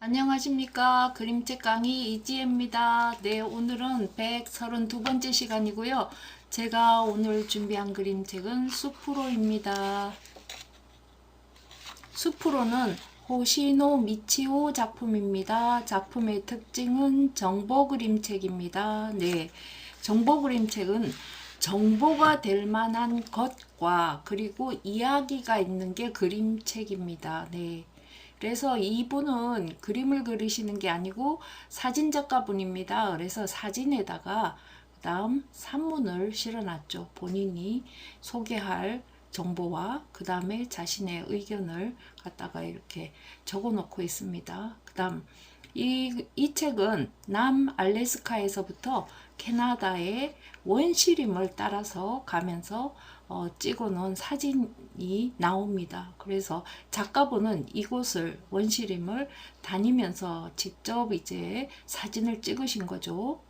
안녕하십니까. 그림책 강의 이지혜입니다. 네, 오늘은 132번째 시간이고요. 제가 오늘 준비한 그림책은 수프로입니다. 수프로는 호시노 미치오 작품입니다. 작품의 특징은 정보 그림책입니다. 네, 정보 그림책은 정보가 될 만한 것과 그리고 이야기가 있는 게 그림책입니다. 네. 그래서 이분은 그림을 그리시는 게 아니고 사진작가분입니다. 그래서 사진에다가 그다음 산문을 실어놨죠. 본인이 소개할 정보와 그 다음에 자신의 의견을 갖다가 이렇게 적어 놓고 있습니다. 그 다음 이 책은 남알래스카에서부터 캐나다의 원시림을 따라서 가면서 찍어 놓은 사진이 나옵니다. 그래서 작가분은 이곳을 원시림을 다니면서 직접 이제 사진을 찍으신 거죠.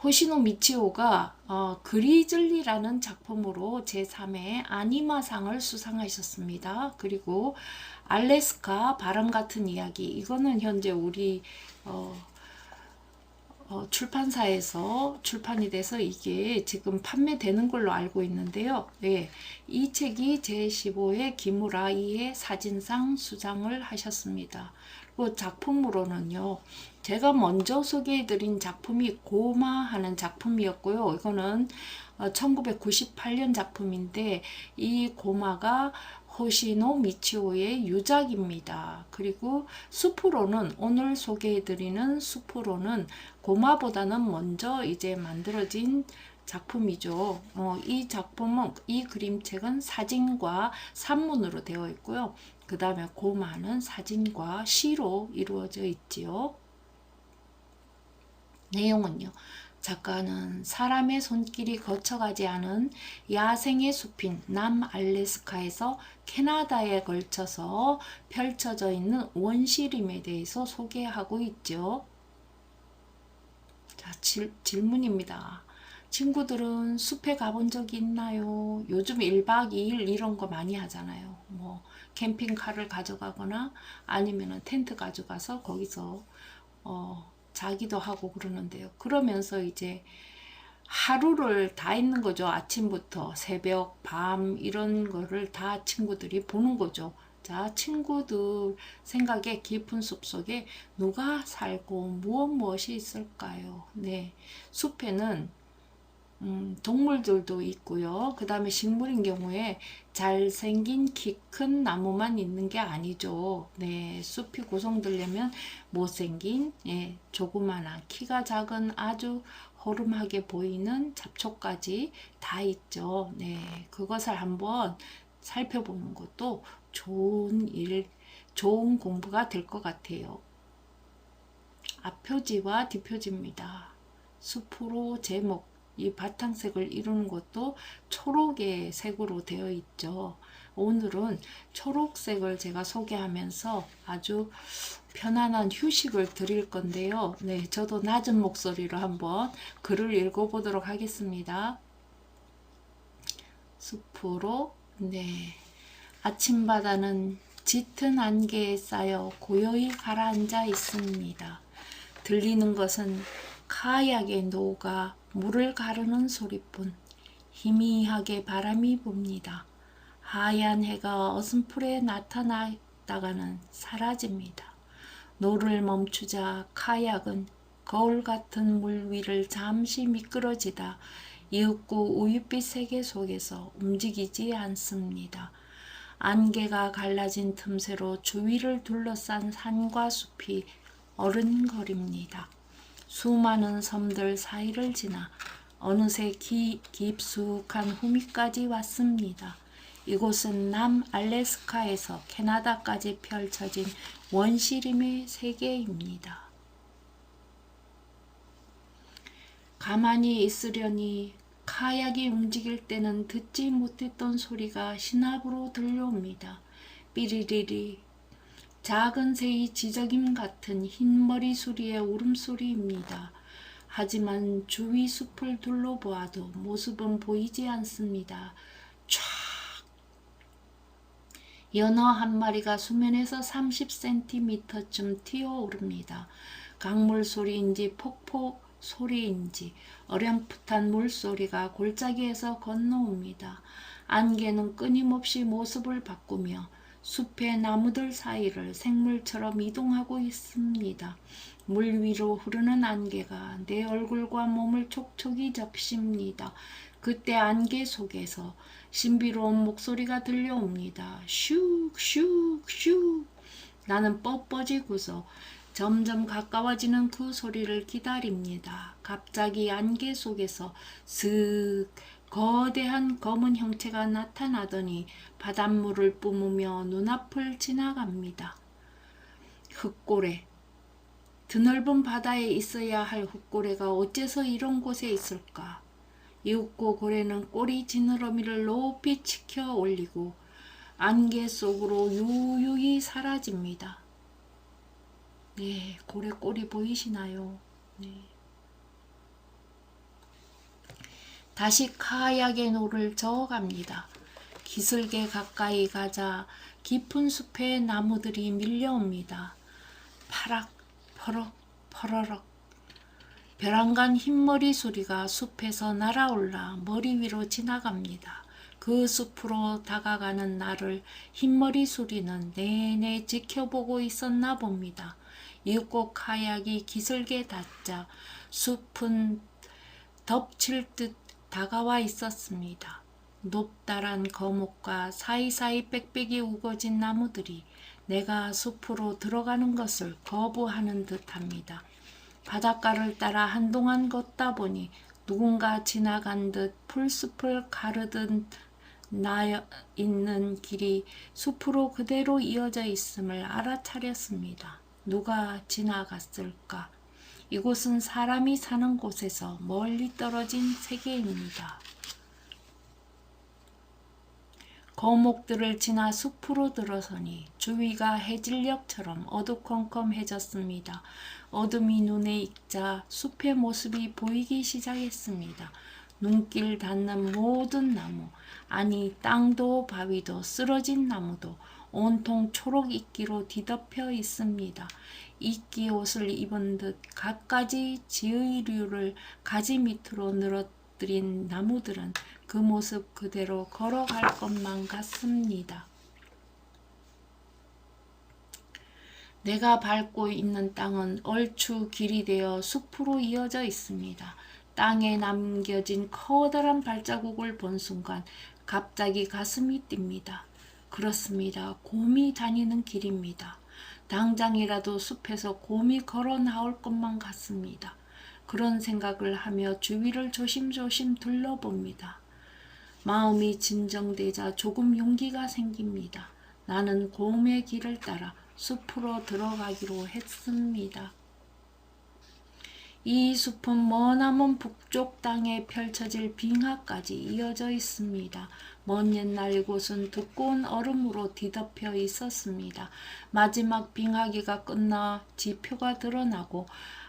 호시노 미치오가 그리즐리라는 작품으로 제3회 아니마상을 수상하셨습니다. 그리고 알래스카 바람 같은 이야기, 이거는 현재 우리 출판사에서 출판이 돼서 이게 지금 판매되는 걸로 알고 있는데요. 네, 이 책이 제15회 기무라이의 사진상 수상을 하셨습니다. 그 작품으로는요, 제가 먼저 소개해드린 작품이 고마 하는 작품이었고요. 이거는 1998년 작품인데 이 고마가 호시노 미치오의 유작입니다. 그리고 수프로는 오늘 소개해드리는 수프로는 고마보다는 먼저 이제 만들어진 작품이죠. 이 작품은 이 그림책은 사진과 산문으로 되어 있고요. 그 다음에 고마는 사진과 시로 이루어져 있지요. 내용은요. 작가는 사람의 손길이 거쳐가지 않은 야생의 숲인 남알래스카에서 캐나다에 걸쳐서 펼쳐져 있는 원시림에 대해서 소개하고 있죠. 자, 질문입니다. 친구들은 숲에 가본 적이 있나요? 요즘 1박 2일 이런 거 많이 하잖아요. 뭐 캠핑카를 가져가거나 아니면 텐트 가져가서 거기서 자기도 하고 그러는데요. 그러면서 이제 하루를 다 있는 거죠. 아침부터 새벽, 밤 이런 거를 다 친구들이 보는 거죠. 자, 친구들 생각에 깊은 숲속에 누가 살고 무엇이 있을까요? 네, 숲에는 동물들도 있고요. 그 다음에 식물인 경우에 잘생긴 키 큰 나무만 있는 게 아니죠. 네, 숲이 구성되려면 못생긴, 조그마한 키가 작은 아주 허름하게 보이는 잡초까지 다 있죠. 네, 그것을 한번 살펴보는 것도 좋은 공부가 될 것 같아요. 앞표지와 뒷표지입니다. 숲으로 제목, 이 바탕색을 이루는 것도 초록의 색으로 되어 있죠. 오늘은 초록색을 제가 소개하면서 아주 편안한 휴식을 드릴 건데요. 네, 저도 낮은 목소리로 한번 글을 읽어보도록 하겠습니다. 숲으로, 네. 아침바다는 짙은 안개에 쌓여 고요히 가라앉아 있습니다. 들리는 것은 카약의 노가 물을 가르는 소리뿐. 희미하게 바람이 붑니다. 하얀 해가 어슴풀에 나타났다가는 사라집니다. 노를 멈추자 카약은 거울 같은 물 위를 잠시 미끄러지다 이윽고 우윳빛 세계 속에서 움직이지 않습니다. 안개가 갈라진 틈새로 주위를 둘러싼 산과 숲이 어른거립니다. 수많은 섬들 사이를 지나 어느새 깊숙한 후미까지 왔습니다. 이곳은 남알래스카에서 캐나다까지 펼쳐진 원시림의 세계입니다. 가만히 있으려니 카약이 움직일 때는 듣지 못했던 소리가 신압으로 들려옵니다. 삐리리리. 작은 새의 지저김 같은 흰머리 소리의 울음소리입니다. 하지만 주위 숲을 둘러보아도 모습은 보이지 않습니다. 촤악. 연어 한 마리가 수면에서 30cm쯤 튀어오릅니다. 강물 소리인지 폭포 소리인지 어렴풋한 물소리가 골짜기에서 건너옵니다. 안개는 끊임없이 모습을 바꾸며 숲의 나무들 사이를 생물처럼 이동하고 있습니다. 물 위로 흐르는 안개가 내 얼굴과 몸을 촉촉이 적십니다. 그때 안개 속에서 신비로운 목소리가 들려옵니다. 슉슉슉. 나는 뻣뻣이고서 점점 가까워지는 그 소리를 기다립니다. 갑자기 안개 속에서 슥 거대한 검은 형체가 나타나더니 바닷물을 뿜으며 눈앞을 지나갑니다. 흙고래. 드넓은 바다에 있어야 할 흙고래가 어째서 이런 곳에 있을까? 이윽고 고래는 꼬리 지느러미를 높이 치켜 올리고 안개 속으로 유유히 사라집니다. 네, 고래 꼬리 보이시나요? 네. 다시 카약의 노를 저어갑니다. 기슭에 가까이 가자 깊은 숲의 나무들이 밀려옵니다. 파락, 퍼럭, 퍼러럭. 벼랑간 흰머리 소리가 숲에서 날아올라 머리 위로 지나갑니다. 그 숲으로 다가가는 나를 흰머리 소리는 내내 지켜보고 있었나 봅니다. 이윽고 카약이 기슭에 닿자 숲은 덮칠 듯 다가와 있었습니다. 높다란 거목과 사이사이 빽빽이 우거진 나무들이 내가 숲으로 들어가는 것을 거부하는 듯합니다. 바닷가를 따라 한동안 걷다 보니 누군가 지나간 듯 풀숲을 가르듯 나 있는 길이 숲으로 그대로 이어져 있음을 알아차렸습니다. 누가 지나갔을까? 이곳은 사람이 사는 곳에서 멀리 떨어진 세계입니다. 거목들을 지나 숲으로 들어서니 주위가 해질녘처럼 어두컴컴해졌습니다. 어둠이 눈에 익자 숲의 모습이 보이기 시작했습니다. 눈길 닿는 모든 나무, 아니 땅도 바위도 쓰러진 나무도 온통 초록 이끼로 뒤덮여 있습니다. 이끼 옷을 입은 듯 갖가지 지의류를 가지 밑으로 늘어뜨린 나무들은 그 모습 그대로 걸어갈 것만 같습니다. 내가 밟고 있는 땅은 얼추 길이 되어 숲으로 이어져 있습니다. 땅에 남겨진 커다란 발자국을 본 순간 갑자기 가슴이 뜁니다. 그렇습니다. 곰이 다니는 길입니다. 당장이라도 숲에서 곰이 걸어 나올 것만 같습니다. 그런 생각을 하며 주위를 조심조심 둘러봅니다. 마음이 진정되자 조금 용기가 생깁니다. 나는 곰의 길을 따라 숲으로 들어가기로 했습니다. 이 숲은 머나먼 북쪽 땅에 펼쳐질 빙하까지 이어져 있습니다. 먼 옛날 이곳은 두꺼운 얼음으로 뒤덮여 있었습니다. 마지막 빙하기가 끝나 지표가 드러나고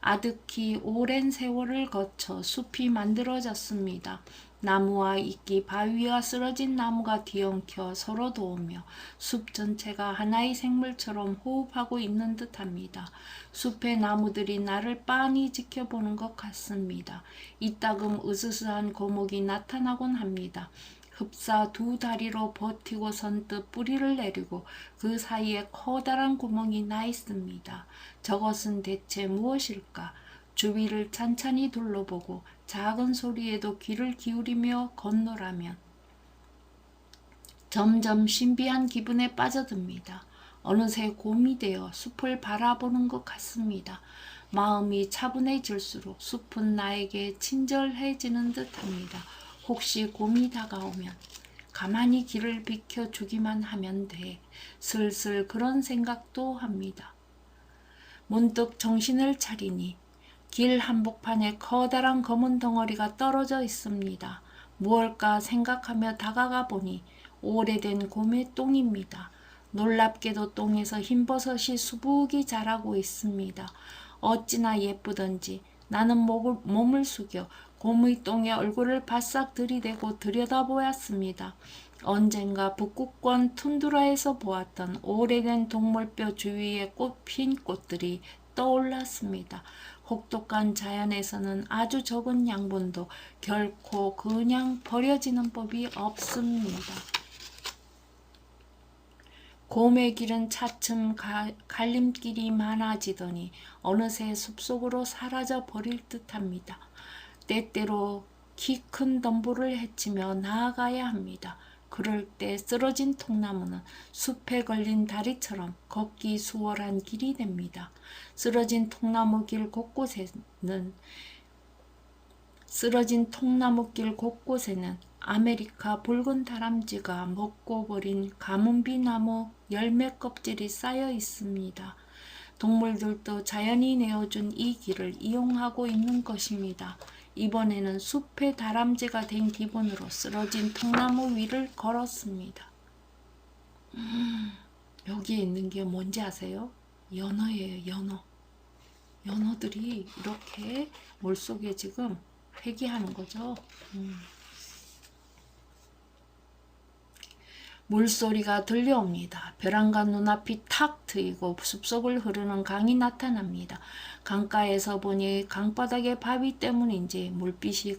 아득히 오랜 세월을 거쳐 숲이 만들어졌습니다. 나무와 이끼, 바위와 쓰러진 나무가 뒤엉켜 서로 도우며 숲 전체가 하나의 생물처럼 호흡하고 있는 듯합니다. 숲의 나무들이 나를 빤히 지켜보는 것 같습니다. 이따금 으스스한 거목이 나타나곤 합니다. 흡사 두 다리로 버티고 선뜻 뿌리를 내리고 그 사이에 커다란 구멍이 나 있습니다. 저것은 대체 무엇일까? 주위를 찬찬히 둘러보고 작은 소리에도 귀를 기울이며 건너라면 점점 신비한 기분에 빠져듭니다. 어느새 곰이 되어 숲을 바라보는 것 같습니다. 마음이 차분해질수록 숲은 나에게 친절해지는 듯합니다. 혹시 곰이 다가오면 가만히 길을 비켜주기만 하면 돼. 슬슬 그런 생각도 합니다. 문득 정신을 차리니 길 한복판에 커다란 검은 덩어리가 떨어져 있습니다. 무엇일까 생각하며 다가가 보니 오래된 곰의 똥입니다. 놀랍게도 똥에서 흰버섯이 수북이 자라고 있습니다. 어찌나 예쁘던지 나는 몸을 숙여 곰의 똥에 얼굴을 바싹 들이대고 들여다보았습니다. 언젠가 북극권 툰드라에서 보았던 오래된 동물뼈 주위에 꽃핀 꽃들이 떠올랐습니다. 혹독한 자연에서는 아주 적은 양분도 결코 그냥 버려지는 법이 없습니다. 곰의 길은 차츰 갈림길이 많아지더니 어느새 숲속으로 사라져 버릴 듯합니다. 때때로 키 큰 덤불을 헤치며 나아가야 합니다. 그럴 때 쓰러진 통나무는 숲에 걸린 다리처럼 걷기 수월한 길이 됩니다. 쓰러진 통나무 길 곳곳에는 아메리카 붉은 다람쥐가 먹고 버린 가뭄비 나무 열매 껍질이 쌓여 있습니다. 동물들도 자연이 내어준 이 길을 이용하고 있는 것입니다. 이번에는 숲의 다람쥐가 된 기분으로 쓰러진 통나무 위를 걸었습니다. 여기에 있는 게 뭔지 아세요? 연어예요, 연어. 연어들이 이렇게 물속에 지금 회귀하는 거죠. 물소리가 들려옵니다. 벼랑과 눈앞이 탁 트이고 숲속을 흐르는 강이 나타납니다. 강가에서 보니 강바닥의 바위 때문인지 물빛이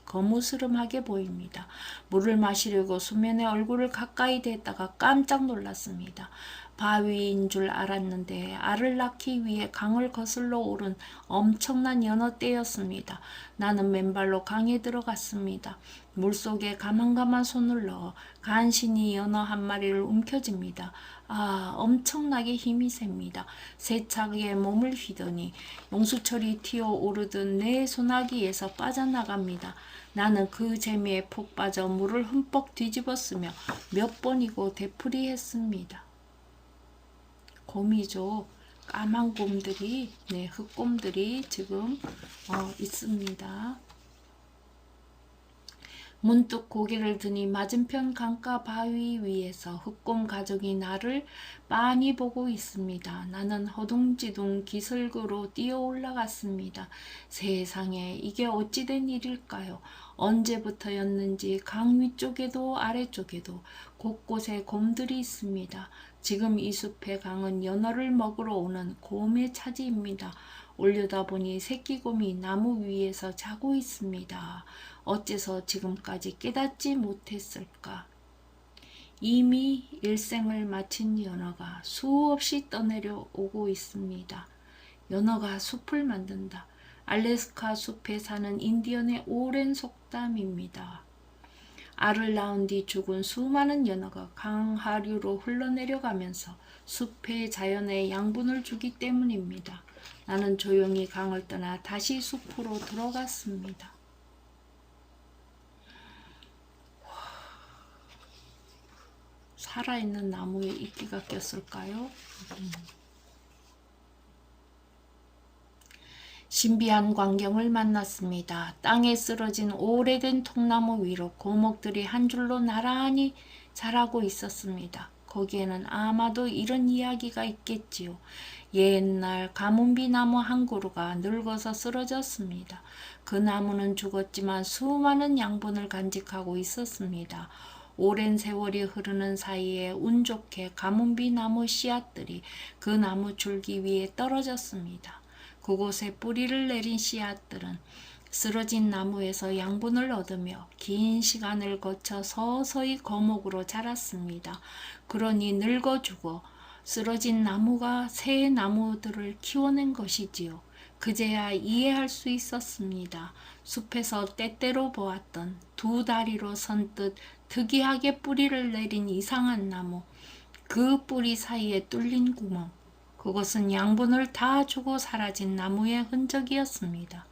거무스름하게 보입니다. 물을 마시려고 수면에 얼굴을 가까이 댔다가 깜짝 놀랐습니다. 바위인 줄 알았는데 알을 낳기 위해 강을 거슬러 오른 엄청난 연어떼였습니다. 나는 맨발로 강에 들어갔습니다. 물속에 가만가만 손을 넣어 간신히 연어 한 마리를 움켜쥡니다. 엄청나게 힘이 셉니다. 세차게 몸을 휘더니 용수철이 튀어오르듯 내 소나기에서 빠져나갑니다. 나는 그 재미에 푹 빠져 물을 흠뻑 뒤집었으며 몇 번이고 되풀이했습니다. 곰이죠. 까만 곰들이, 흑곰들이 지금 있습니다. 문득 고개를 드니 맞은편 강가 바위 위에서 흑곰 가족이 나를 빤히 보고 있습니다. 나는 허둥지둥 기슭으로 뛰어 올라갔습니다. 세상에, 이게 어찌된 일일까요? 언제부터였는지 강 위쪽에도 아래쪽에도 곳곳에 곰들이 있습니다. 지금 이 숲의 강은 연어를 먹으러 오는 곰의 차지입니다. 올려다보니 새끼곰이 나무 위에서 자고 있습니다. 어째서 지금까지 깨닫지 못했을까? 이미 일생을 마친 연어가 수없이 떠내려 오고 있습니다. 연어가 숲을 만든다. 알래스카 숲에 사는 인디언의 오랜 속담입니다. 알을 낳은 뒤 죽은 수많은 연어가 강 하류로 흘러내려가면서 숲의 자연에 양분을 주기 때문입니다. 나는 조용히 강을 떠나 다시 숲으로 들어갔습니다. 살아있는 나무에 이끼가 꼈을까요? 신비한 광경을 만났습니다. 땅에 쓰러진 오래된 통나무 위로 고목들이 한 줄로 나란히 자라고 있었습니다. 거기에는 아마도 이런 이야기가 있겠지요. 옛날 가뭄비 나무 한 그루가 늙어서 쓰러졌습니다. 그 나무는 죽었지만 수많은 양분을 간직하고 있었습니다. 오랜 세월이 흐르는 사이에 운 좋게 가뭄비 나무 씨앗들이 그 나무 줄기 위에 떨어졌습니다. 그곳에 뿌리를 내린 씨앗들은 쓰러진 나무에서 양분을 얻으며 긴 시간을 거쳐 서서히 거목으로 자랐습니다. 그러니 늙어 죽어 쓰러진 나무가 새 나무들을 키워낸 것이지요. 그제야 이해할 수 있었습니다. 숲에서 때때로 보았던 두 다리로 선뜻 특이하게 뿌리를 내린 이상한 나무, 그 뿌리 사이에 뚫린 구멍, 그것은 양분을 다 주고 사라진 나무의 흔적이었습니다.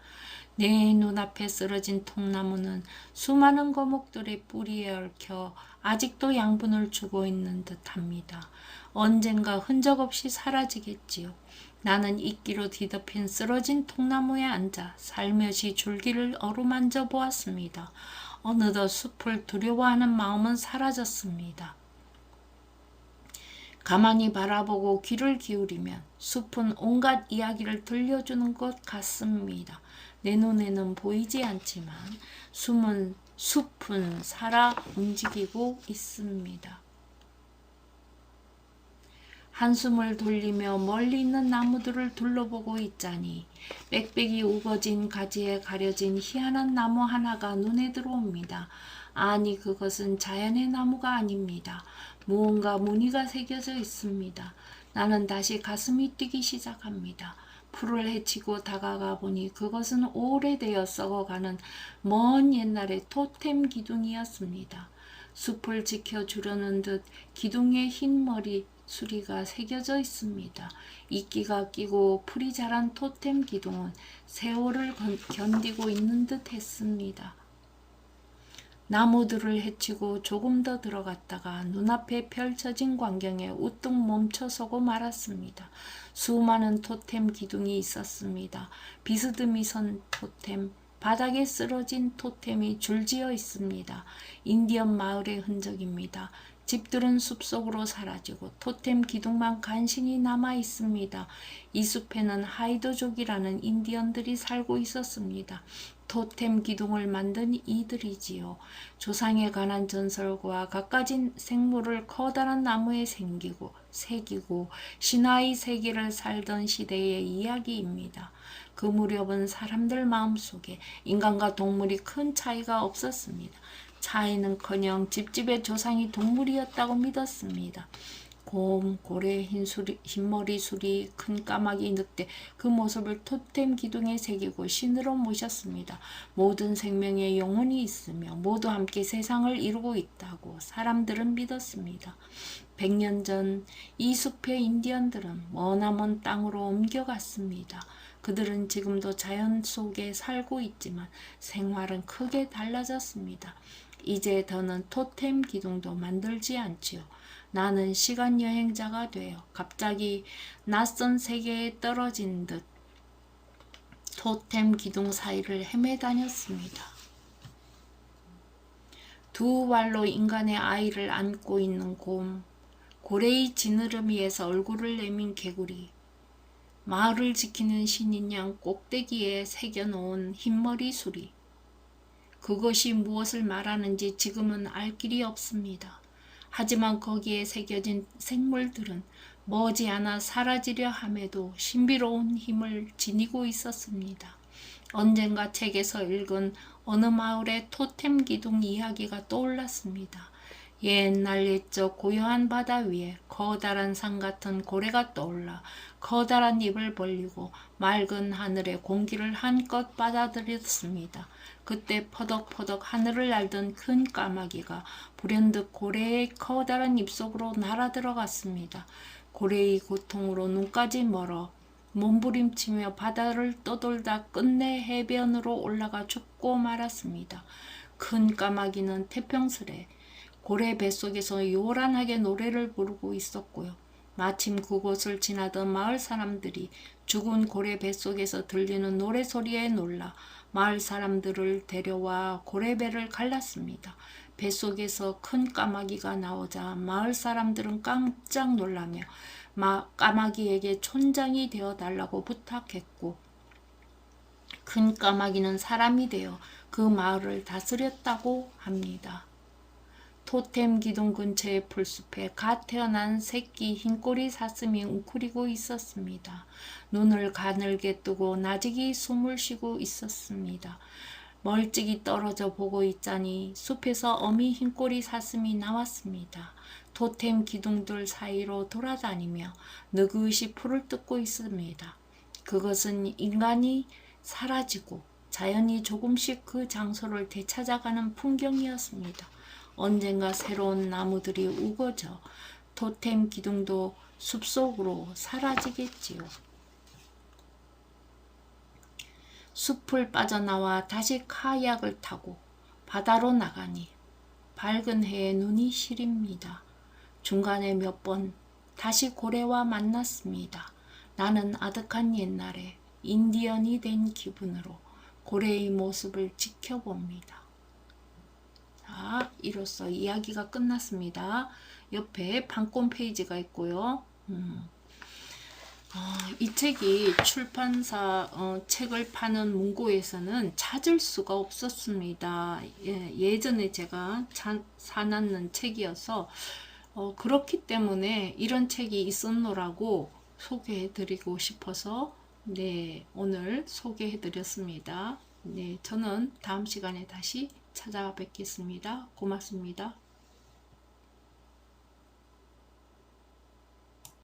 내 눈앞에 쓰러진 통나무는 수많은 거목들의 뿌리에 얽혀 아직도 양분을 주고 있는 듯합니다. 언젠가 흔적 없이 사라지겠지요. 나는 이끼로 뒤덮인 쓰러진 통나무에 앉아 살며시 줄기를 어루만져 보았습니다. 어느덧 숲을 두려워하는 마음은 사라졌습니다. 가만히 바라보고 귀를 기울이면 숲은 온갖 이야기를 들려주는 것 같습니다. 내 눈에는 보이지 않지만 숲은 살아 움직이고 있습니다. 한숨을 돌리며 멀리 있는 나무들을 둘러보고 있자니 빽빽이 우거진 가지에 가려진 희한한 나무 하나가 눈에 들어옵니다. 아니, 그것은 자연의 나무가 아닙니다. 무언가 무늬가 새겨져 있습니다. 나는 다시 가슴이 뛰기 시작합니다. 풀을 헤치고 다가가 보니 그것은 오래되어 썩어가는 먼 옛날의 토템 기둥이었습니다. 숲을 지켜주려는 듯 기둥의 흰 머리 수리가 새겨져 있습니다. 이끼가 끼고 풀이 자란 토템 기둥은 세월을 견디고 있는 듯 했습니다. 나무들을 헤치고 조금 더 들어갔다가 눈앞에 펼쳐진 광경에 우뚝 멈춰서고 말았습니다. 수많은 토템 기둥이 있었습니다. 비스듬히 선 토템, 바닥에 쓰러진 토템이 줄지어 있습니다. 인디언 마을의 흔적입니다. 집들은 숲속으로 사라지고 토템 기둥만 간신히 남아 있습니다. 이 숲에는 하이도족이라는 인디언들이 살고 있었습니다. 토템 기둥을 만든 이들이지요. 조상에 관한 전설과 갖가진 생물을 커다란 나무에 새기고 신화의 세계를 살던 시대의 이야기입니다. 그 무렵은 사람들 마음속에 인간과 동물이 큰 차이가 없었습니다. 차이는커녕 집집의 조상이 동물이었다고 믿었습니다. 곰, 고래, 흰머리 수리, 큰 까마귀, 늑대, 그 모습을 토템 기둥에 새기고 신으로 모셨습니다. 모든 생명에 영혼이 있으며 모두 함께 세상을 이루고 있다고 사람들은 믿었습니다. 100년 전 이 숲의 인디언들은 머나먼 땅으로 옮겨갔습니다. 그들은 지금도 자연 속에 살고 있지만 생활은 크게 달라졌습니다. 이제 더는 토템 기둥도 만들지 않지요. 나는 시간 여행자가 되어 갑자기 낯선 세계에 떨어진 듯 토템 기둥 사이를 헤매다녔습니다. 두 발로 인간의 아이를 안고 있는 곰, 고래의 지느러미에서 얼굴을 내민 개구리, 마을을 지키는 신인 양 꼭대기에 새겨놓은 흰머리 수리. 그것이 무엇을 말하는지 지금은 알 길이 없습니다. 하지만 거기에 새겨진 생물들은 머지않아 사라지려 함에도 신비로운 힘을 지니고 있었습니다. 언젠가 책에서 읽은 어느 마을의 토템 기둥 이야기가 떠올랐습니다. 옛날 옛적 고요한 바다 위에 커다란 산 같은 고래가 떠올라 커다란 입을 벌리고 맑은 하늘의 공기를 한껏 받아들였습니다. 그때 퍼덕퍼덕 하늘을 날던 큰 까마귀가 불현듯 고래의 커다란 입속으로 날아들어갔습니다. 고래의 고통으로 눈까지 멀어 몸부림치며 바다를 떠돌다 끝내 해변으로 올라가 죽고 말았습니다. 큰 까마귀는 태평스레 고래 뱃속에서 요란하게 노래를 부르고 있었고요. 마침 그곳을 지나던 마을 사람들이 죽은 고래 뱃속에서 들리는 노래소리에 놀라 마을 사람들을 데려와 고래배를 갈랐습니다. 뱃속에서 큰 까마귀가 나오자 마을 사람들은 깜짝 놀라며 까마귀에게 촌장이 되어달라고 부탁했고 큰 까마귀는 사람이 되어 그 마을을 다스렸다고 합니다. 토템 기둥 근처의 풀숲에 갓 태어난 새끼 흰꼬리 사슴이 웅크리고 있었습니다. 눈을 가늘게 뜨고 나직이 숨을 쉬고 있었습니다. 멀찍이 떨어져 보고 있자니 숲에서 어미 흰꼬리 사슴이 나왔습니다. 토템 기둥들 사이로 돌아다니며 느긋이 풀을 뜯고 있습니다. 그것은 인간이 사라지고 자연이 조금씩 그 장소를 되찾아가는 풍경이었습니다. 언젠가 새로운 나무들이 우거져 토템 기둥도 숲속으로 사라지겠지요. 숲을 빠져나와 다시 카약을 타고 바다로 나가니 밝은 해에 눈이 시립니다. 중간에 몇 번 다시 고래와 만났습니다. 나는 아득한 옛날에 인디언이 된 기분으로 고래의 모습을 지켜봅니다. 자, 이로써 이야기가 끝났습니다. 옆에 판권 페이지가 있고요. 이 책이 출판사 책을 파는 문고에서는 찾을 수가 없었습니다. 예전에 제가 사놨는 책이어서 그렇기 때문에 이런 책이 있었노라고 소개해 드리고 싶어서 네, 오늘 소개해 드렸습니다. 네, 저는 다음 시간에 다시 찾아뵙겠습니다. 고맙습니다.